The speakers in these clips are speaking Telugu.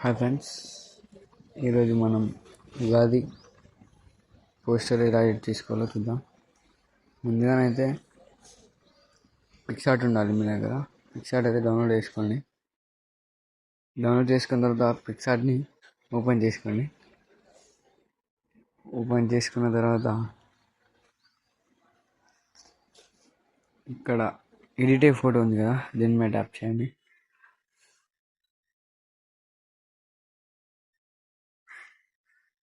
హాయ్ ఫ్రెండ్స్, ఈరోజు మనం ఉగాది పోస్టర్ ఎలా ఎడిట్ చేసుకోవాలో చూద్దాం. ముందుగానైతే పిక్సార్ట్ ఉండాలి మీ దగ్గర. పిక్సార్ట్ అయితే డౌన్లోడ్ చేసుకోండి. డౌన్లోడ్ చేసుకున్న తర్వాత పిక్సార్ట్ని ఓపెన్ చేసుకోండి. ఓపెన్ చేసుకున్న తర్వాత ఇక్కడ ఎడిట్ ఫోటో ఉంది కదా, దీని మీద ట్యాప్ చేయండి.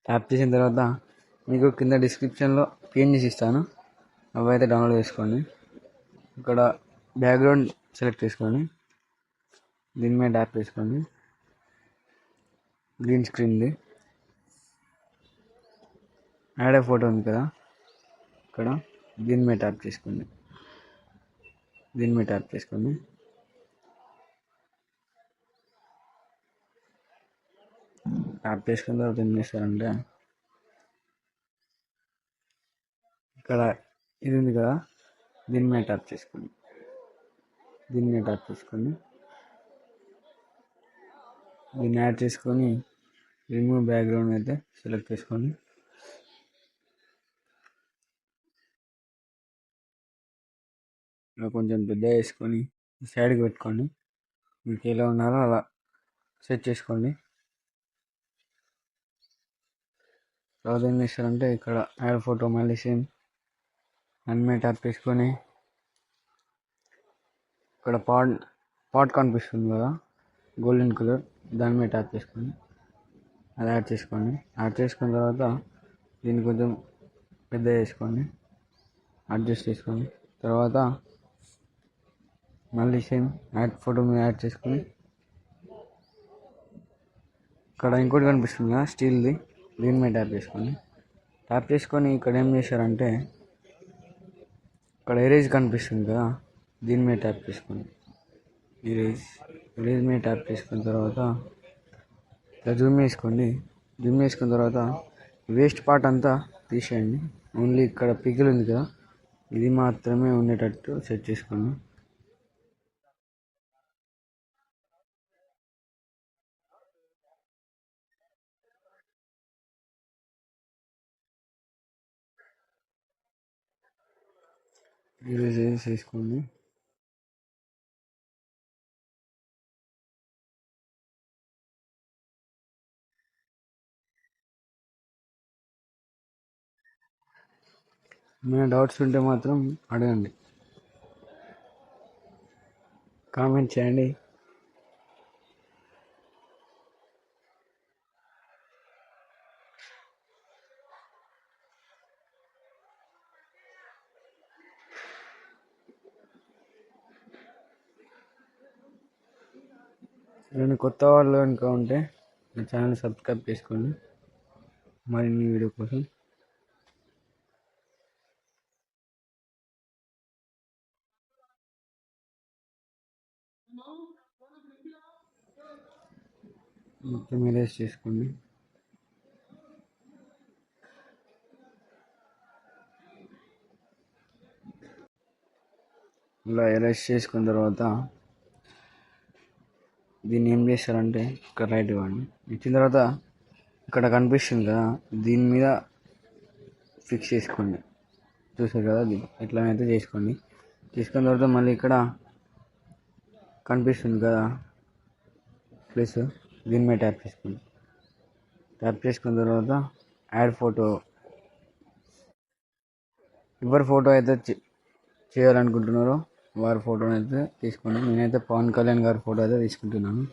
ట్యాప్ చేసిన తర్వాత మీకు కింద డిస్క్రిప్షన్లో PNGs ఇస్తాను, అవి అయితే డౌన్లోడ్ చేసుకోండి. ఇక్కడ బ్యాక్గ్రౌండ్ సెలెక్ట్ చేసుకోండి. దీని మీద ట్యాప్ చేసుకోండి. గ్రీన్ స్క్రీన్ది యాడ్ ఏ ఫోటో ఉంది కదా, ఇక్కడ దీని మీద ట్యాప్ చేసుకోండి. దీని మీద ట్యాప్ చేసుకోండి. ట్యాప్ చేసుకున్న తర్వాత ఏం చేస్తారంటే, ఇక్కడ ఇది ఉంది కదా, దీని మీద ట్యాప్ చేసుకోండి. దీని మీద ట్యాప్ చేసుకోండి. దీన్ని యాడ్ చేసుకొని రిమూవ్ బ్యాక్గ్రౌండ్ అయితే సెలెక్ట్ చేసుకోండి. ఇలా కొంచెం పెద్ద వేసుకొని సైడ్కి పెట్టుకోండి. మీకు ఎలా ఉన్నారో అలా సెట్ చేసుకోండి. తర్వాత ఏం చేస్తారంటే, ఇక్కడ యాడ్ ఫోటో మళ్ళీ సేమ్ దాని మీద ట్యాప్ చేసుకొని ఇక్కడ పాట్ కనిపిస్తుంది కదా, గోల్డెన్ కలర్, దాని మీద ట్యాప్ చేసుకోండి. అది యాడ్ చేసుకోండి. యాడ్ చేసుకున్న తర్వాత దీన్ని కొంచెం పెద్ద చేసుకోండి, అడ్జస్ట్ చేసుకోండి. తర్వాత మళ్ళీ సేమ్ యాడ్ ఫోటో మీద యాడ్ చేసుకొని ఇక్కడ ఇంకోటి కనిపిస్తుంది కదా స్టీల్ది, దీని మీద ట్యాప్ చేసుకోండి. ట్యాప్ చేసుకొని ఇక్కడ ఏం చేశారంటే, ఇక్కడ ఎరేజ్ కనిపిస్తుంది కదా, దీని మీద ట్యాప్ చేసుకోండి. ఎరేజ్ మీద ట్యాప్ చేసుకున్న తర్వాత ఇలా జూమ్ చేసుకోండి. జూమ్ చేసుకున్న తర్వాత వేస్ట్ పార్ట్ అంతా తీసేయండి. ఓన్లీ ఇక్కడ పిగిల్ ఉంది కదా, ఇది మాత్రమే ఉండేటట్టు సెట్ చేసుకోండి. ఎరేజ్ చేసుకోండి. ఏమైనా డౌట్స్ ఉంటే మాత్రం అడగండి, కామెంట్ చేయండి. నేను కొత్త వాళ్ళు కనుక ఉంటే నా ఛానల్ సబ్స్క్రైబ్ చేసుకోండి మరిన్ని వీడియో కోసం. మొత్తం ఎరేజ్ చేసుకోండి. ఇలా ఎరేజ్ చేసుకున్న తర్వాత దీన్ని ఏం చేస్తారంటే, ఇక్కడ రైట్ ఇవ్వండి. ఇచ్చిన తర్వాత ఇక్కడ కనిపిస్తుంది కదా, దీని మీద ఫిక్స్ చేసుకోండి. చూసారు కదా, ఎట్లనైతే చేసుకోండి. చేసుకున్న తర్వాత మళ్ళీ ఇక్కడ కనిపిస్తుంది కదా ప్లస్, దీని మీద ట్యాప్ చేసుకోండి. ట్యాప్ చేసుకున్న తర్వాత యాడ్ ఫోటో, ఎవరి ఫోటో అయితే చేయాలనుకుంటున్నారో వారి ఫోటోని అయితే తీసుకోండి. నేనైతే పవన్ కళ్యాణ్ గారి ఫోటో అయితే తీసుకుంటున్నాను.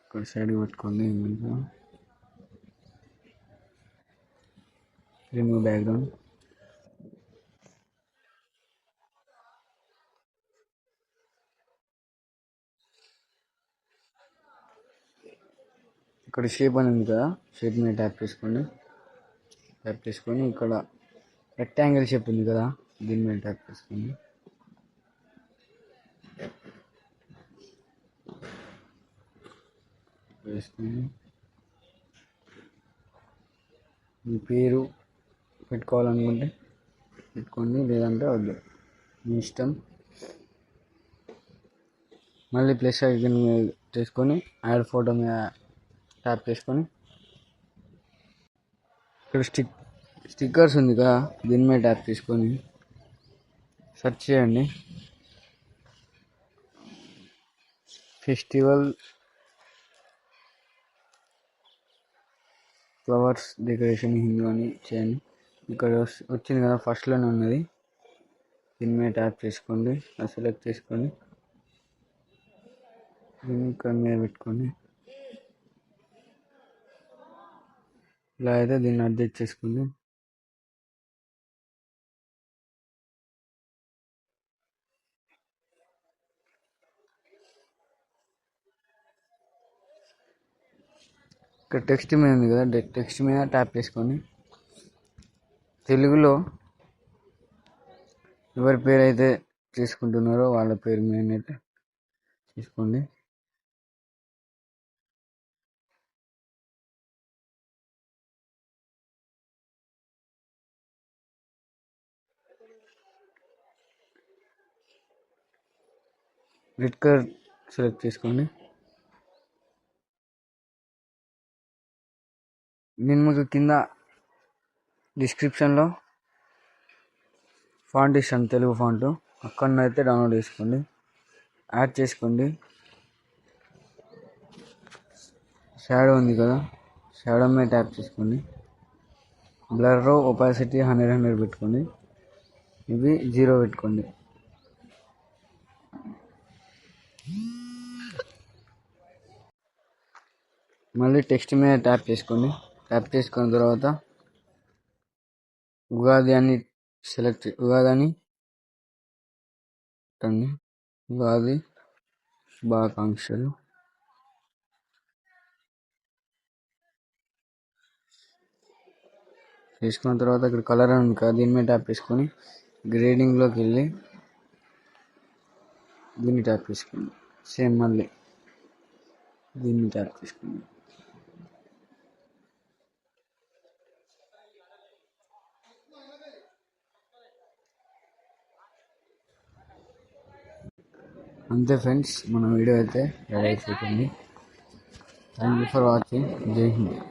ఇక్కడ సైడ్కి పెట్టుకోండి. Remove background. ఇక్కడ షేప్ అని ఉంది కదా, షేప్ మీద ట్యాప్ చేసుకోండి. ట్యాప్ చేసుకొని ఇక్కడ రెక్టాంగిల్ షేప్ ఉంది కదా, దీని మీద ట్యాప్ చేసుకోండి. వేసుకొని మీ పేరు పెట్టుకోవాలనుకుంటే పెట్టుకోండి, లేదంటే వద్దు, మీ ఇష్టం. మళ్ళీ ప్లస్ ఐకాన్ మీద చేసుకొని యాడ్ ఫోటో మీద ట్యాప్ చేసుకొని ఇక్కడ స్టిక్కర్స్ ఉంది కదా, దీని మీద ట్యాప్ చేసుకొని సెర్చ్ చేయండి. ఫెస్టివల్ ఫ్లవర్స్ డెకరేషన్ హిందూ అని చేయండి. ఇక్కడ వచ్చింది కదా, ఫస్ట్లోనే ఉన్నది. దీని మీద ట్యాప్ చేసుకోండి, అది సెలెక్ట్ చేసుకొని దీన్ని ఇక్కడ మీద పెట్టుకోండి. ఇలా అయితే దీన్ని అడ్జస్ట్ చేసుకోండి. ఇక్కడ టెక్స్ట్ మీద ఉంది కదా, టెక్స్ట్ మీద ట్యాప్ చేసుకోండి. తెలుగులో ఎవరి పేరు అయితే చేసుకుంటున్నారో వాళ్ళ పేరు మీద తీసుకోండి. రెడ్ కలర్ సెలెక్ట్ చేసుకోండి. నేను మీకు కింద డిస్క్రిప్షన్లో ఫాంట్ ఇస్తాను, తెలుగు ఫాంట్, అక్కడనైతే డౌన్లోడ్ చేసుకోండి, యాడ్ చేసుకోండి. షాడో ఉంది కదా, షాడో మీద ట్యాప్ చేసుకోండి. బ్లర్ ఒపాసిటీ 100 పెట్టుకోండి, ఇవి 0 పెట్టుకోండి. మళ్ళీ టెక్స్ట్ మీద ట్యాప్ చేసుకోండి. ట్యాప్ చేసుకున్న తర్వాత ఉగాది అని ఉగాది అని పెట్టండి. ఉగాది శుభాకాంక్షలు. చేసుకున్న తర్వాత ఇక్కడ కలర్ అని ఉంది కదా, దీని మీద ట్యాప్ చేసుకొని గ్రేడింగ్లోకి వెళ్ళి దీన్ని ట్యాప్ చేసుకోండి. సేమ్ మళ్ళీ దీన్ని ట్యాప్ చేసుకోండి. అంతే ఫ్రెండ్స్, మన వీడియో అయితే రెడీ అయిపోతుంది. Thank you for watching. జై హింద్.